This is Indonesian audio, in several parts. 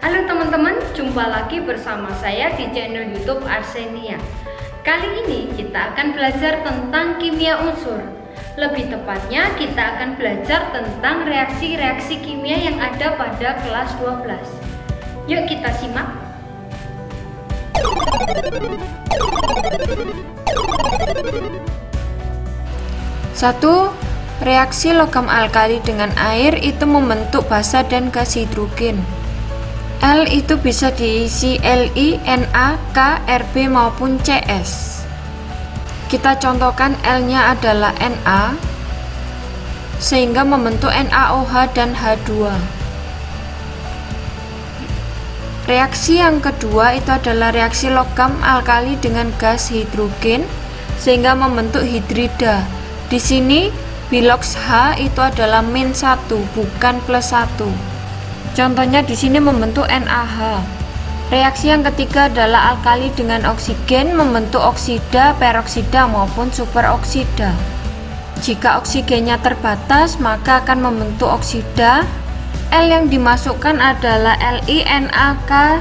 Halo teman-teman, jumpa lagi bersama saya di channel YouTube Arsenia. Kali ini kita akan belajar tentang kimia unsur. Lebih tepatnya kita akan belajar tentang reaksi-reaksi kimia yang ada pada kelas 12. Yuk kita simak. 1. Reaksi logam alkali dengan air itu membentuk basa dan gas hidrogen. L itu bisa diisi Li, Na, K, Rb maupun Cs. Kita contohkan L-nya adalah Na, sehingga membentuk NaOH dan H2. Reaksi yang kedua itu adalah reaksi logam alkali dengan gas hidrogen, sehingga membentuk hidrida. Di sini bilox H itu adalah -1, bukan +1. Contohnya di sini membentuk NaH. Reaksi yang ketiga adalah alkali dengan oksigen membentuk oksida, peroksida maupun superoksida. Jika oksigennya terbatas, maka akan membentuk oksida. L yang dimasukkan adalah Li, Na, K,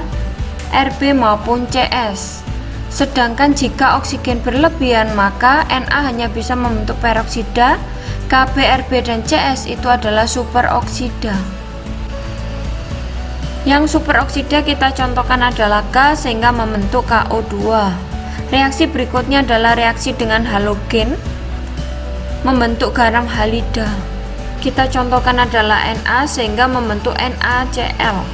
Rb maupun Cs. Sedangkan jika oksigen berlebihan, maka Na hanya bisa membentuk peroksida, Kb, Rb, dan Cs itu adalah superoksida. Yang superoksida kita contohkan adalah K, sehingga membentuk KO2. Reaksi berikutnya adalah reaksi dengan halogen membentuk garam halida. Kita contohkan adalah Na, sehingga membentuk NaCl.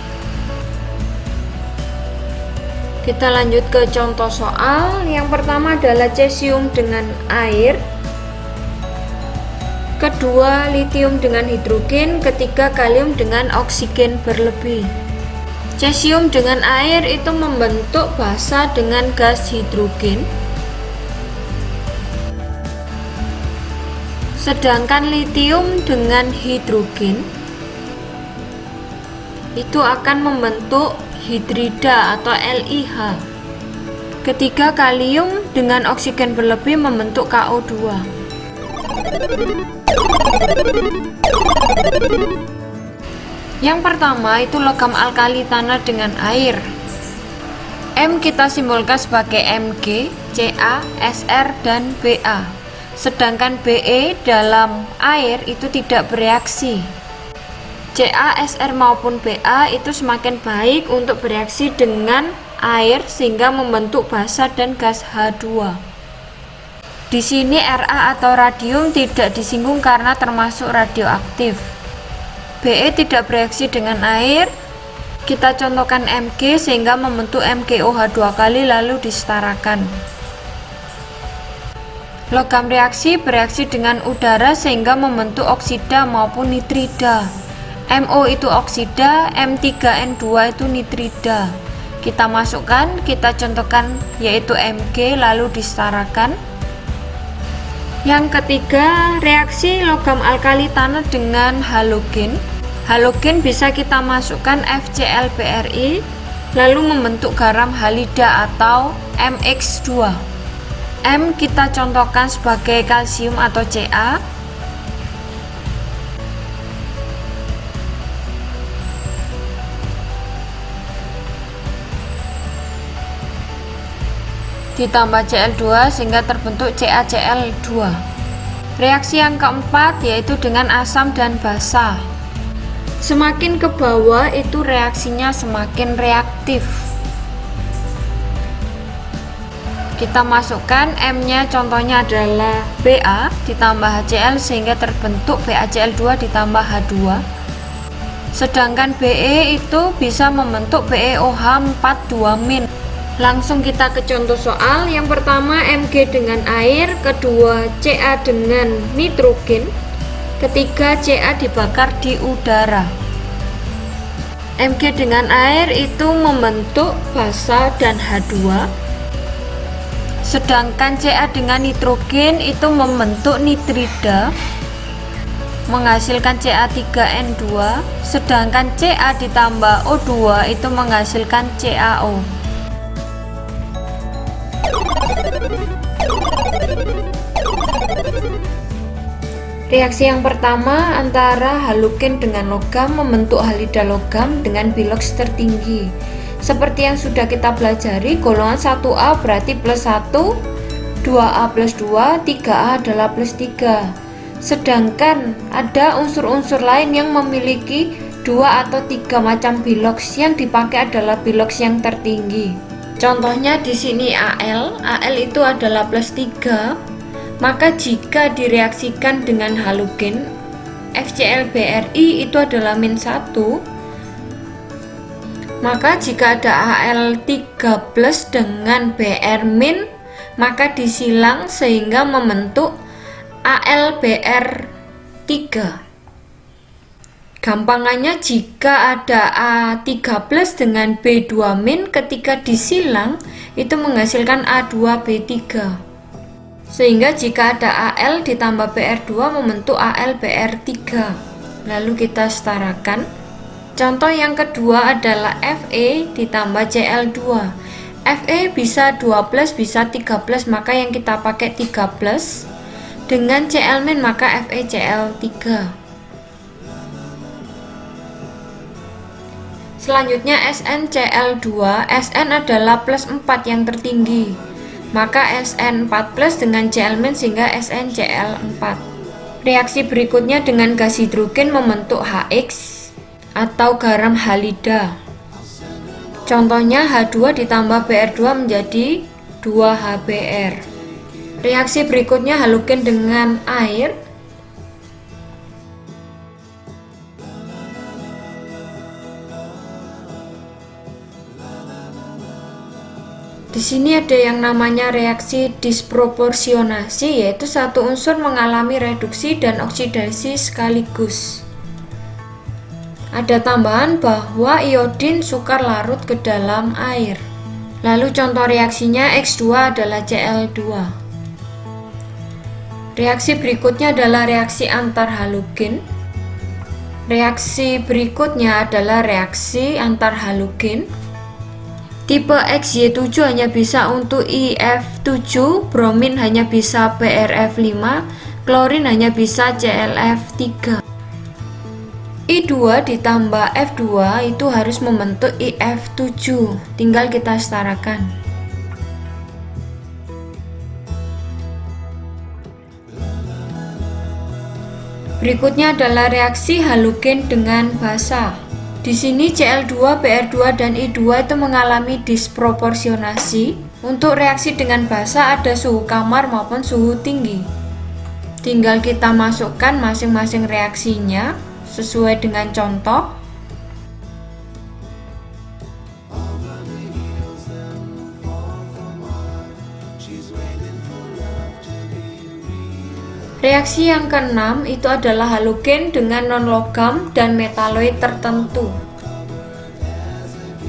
Kita lanjut ke contoh soal. Yang pertama adalah cesium dengan air, kedua litium dengan hidrogen, ketiga kalium dengan oksigen berlebih. Cesium dengan air itu membentuk basa dengan gas hidrogen, sedangkan litium dengan hidrogen itu akan membentuk hidrida atau LiH. Ketiga, kalium dengan oksigen berlebih membentuk KO2. Yang pertama itu logam alkali tanah dengan air. M kita simbolkan sebagai Mg, Ca, Sr, dan Ba. Sedangkan Be dalam air itu tidak bereaksi. Ca, Sr maupun Ba itu semakin baik untuk bereaksi dengan air sehingga membentuk basa dan gas H2. Di sini Ra atau radium tidak disinggung karena termasuk radioaktif. Be tidak bereaksi dengan air. Kita contohkan Mg sehingga membentuk MgOH 2 kali lalu disetarakan. Logam reaksi bereaksi dengan udara sehingga membentuk oksida maupun nitrida. MO itu oksida, M3N2 itu nitrida. Kita masukkan, kita contohkan yaitu Mg lalu disetarakan. Yang ketiga, reaksi logam alkali tanah dengan halogen. Halogen bisa kita masukkan FCl-BrI lalu membentuk garam halida atau MX2. M kita contohkan sebagai kalsium atau Ca. Ditambah Cl2 sehingga terbentuk CaCl2. Reaksi yang keempat yaitu dengan asam dan basa. Semakin ke bawah itu reaksinya semakin reaktif. Kita masukkan M-nya contohnya adalah Ba ditambah HCl sehingga terbentuk BaCl2 ditambah H2. Sedangkan Be itu bisa membentuk BeOH 42-. Langsung kita ke contoh soal. Yang pertama Mg dengan air, kedua Ca dengan nitrogen, ketiga Ca dibakar di udara. Mg dengan air itu membentuk basa dan H2, sedangkan Ca dengan nitrogen itu membentuk nitrida menghasilkan Ca3N2, sedangkan Ca ditambah O2 itu menghasilkan CaO. Reaksi yang pertama antara halogen dengan logam membentuk halida logam dengan biloks tertinggi. Seperti yang sudah kita pelajari, golongan 1A berarti plus 1, 2A plus 2, 3A adalah plus 3. Sedangkan ada unsur-unsur lain yang memiliki 2 atau 3 macam biloks, yang dipakai adalah biloks yang tertinggi. Contohnya di sini Al itu adalah plus 3. Maka jika direaksikan dengan halogen, FCl-BrI itu adalah min 1. Maka jika ada Al3 plus dengan Br min, maka disilang sehingga membentuk AlBr3. Gampangannya, jika ada A3 plus dengan B2 min, ketika disilang itu menghasilkan A2B3. Sehingga jika ada Al ditambah Br2 membentuk AlBr3. Lalu kita setarakan. Contoh yang kedua adalah Fe ditambah Cl2. Fe bisa 2 plus, bisa 3 plus, maka yang kita pakai 3 plus. Dengan Cl min maka FeCl3. Selanjutnya SnCl2. Sn adalah plus 4 yang tertinggi, maka Sn4 plus dengan Cl- sehingga SnCl4. Reaksi berikutnya dengan gas hidrogen membentuk HX atau garam halida. Contohnya H2 ditambah Br2 menjadi 2HBr. Reaksi berikutnya halogen dengan air. Di sini ada yang namanya reaksi disproporsionasi, yaitu satu unsur mengalami reduksi dan oksidasi sekaligus. Ada tambahan bahwa iodin sukar larut ke dalam air. Lalu contoh reaksinya X2 adalah Cl2. Reaksi berikutnya adalah reaksi antar halogen. Reaksi berikutnya adalah reaksi antar halogen. Tipe XY7 hanya bisa untuk IF7, bromin hanya bisa BrF5, klorin hanya bisa ClF3. I2 ditambah F2 itu harus membentuk IF7, tinggal kita setarakan. Berikutnya adalah reaksi halogen dengan basa. Di sini Cl2, Br2, dan I2 itu mengalami disproporsionasi. Untuk reaksi dengan basa ada suhu kamar maupun suhu tinggi. Tinggal kita masukkan masing-masing reaksinya sesuai dengan contoh. Reaksi yang keenam itu adalah halogen dengan non-logam dan metaloid tertentu.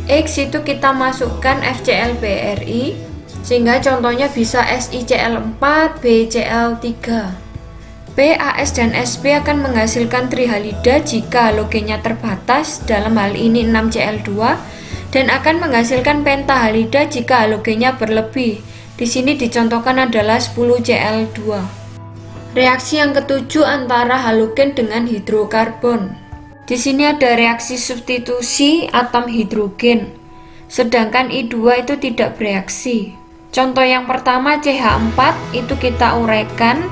X itu kita masukkan FCl-BrI, sehingga contohnya bisa SiCl4, BCl3. P, As, dan Sp akan menghasilkan trihalida jika halogennya terbatas, dalam hal ini 6Cl2, dan akan menghasilkan pentahalida jika halogennya berlebih. Di sini dicontohkan adalah 10Cl2. Reaksi yang ketujuh antara halogen dengan hidrokarbon. Di sini ada reaksi substitusi atom hidrogen, sedangkan I2 itu tidak bereaksi. Contoh yang pertama CH4 itu kita uraikan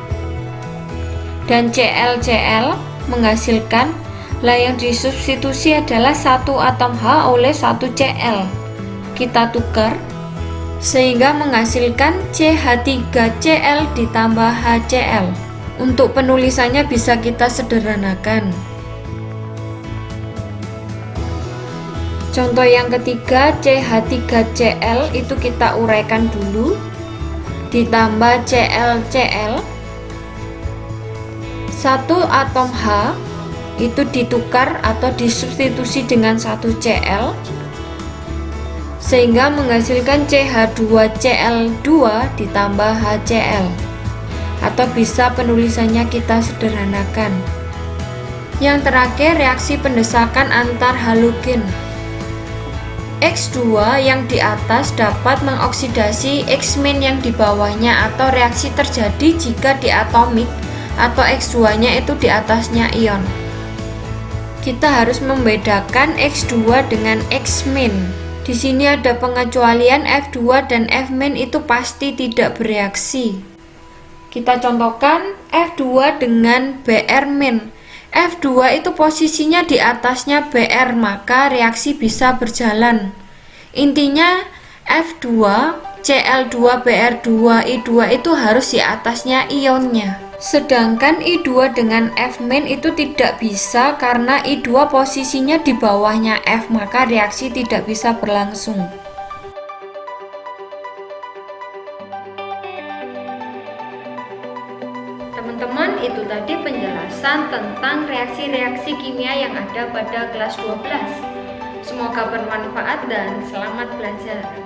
dan ClCl menghasilkan. Yang disubstitusi adalah satu atom H oleh satu Cl. Kita tukar sehingga menghasilkan CH3Cl ditambah HCl. Untuk penulisannya bisa kita sederhanakan. Contoh yang ketiga CH3Cl itu kita uraikan dulu, ditambah ClCl. Satu atom H itu ditukar atau disubstitusi dengan satu Cl, sehingga menghasilkan CH2Cl2 ditambah HCl. Atau bisa penulisannya kita sederhanakan. Yang terakhir reaksi pendesakan antar halogen. X2 yang di atas dapat mengoksidasi X- yang di bawahnya, atau reaksi terjadi jika diatomik atau X2-nya itu di atasnya ion. Kita harus membedakan X2 dengan X-min. Di sini ada pengecualian F2 dan F- itu pasti tidak bereaksi. Kita contohkan F2 dengan Br-. F2 itu posisinya di atasnya Br, maka reaksi bisa berjalan. Intinya F2, Cl2, Br2, I2 itu harus di atasnya ionnya. Sedangkan I2 dengan F- itu tidak bisa karena I2 posisinya di bawahnya F, maka reaksi tidak bisa berlangsung. Teman-teman, itu tadi penjelasan tentang reaksi-reaksi kimia yang ada pada kelas 12. Semoga bermanfaat dan selamat belajar.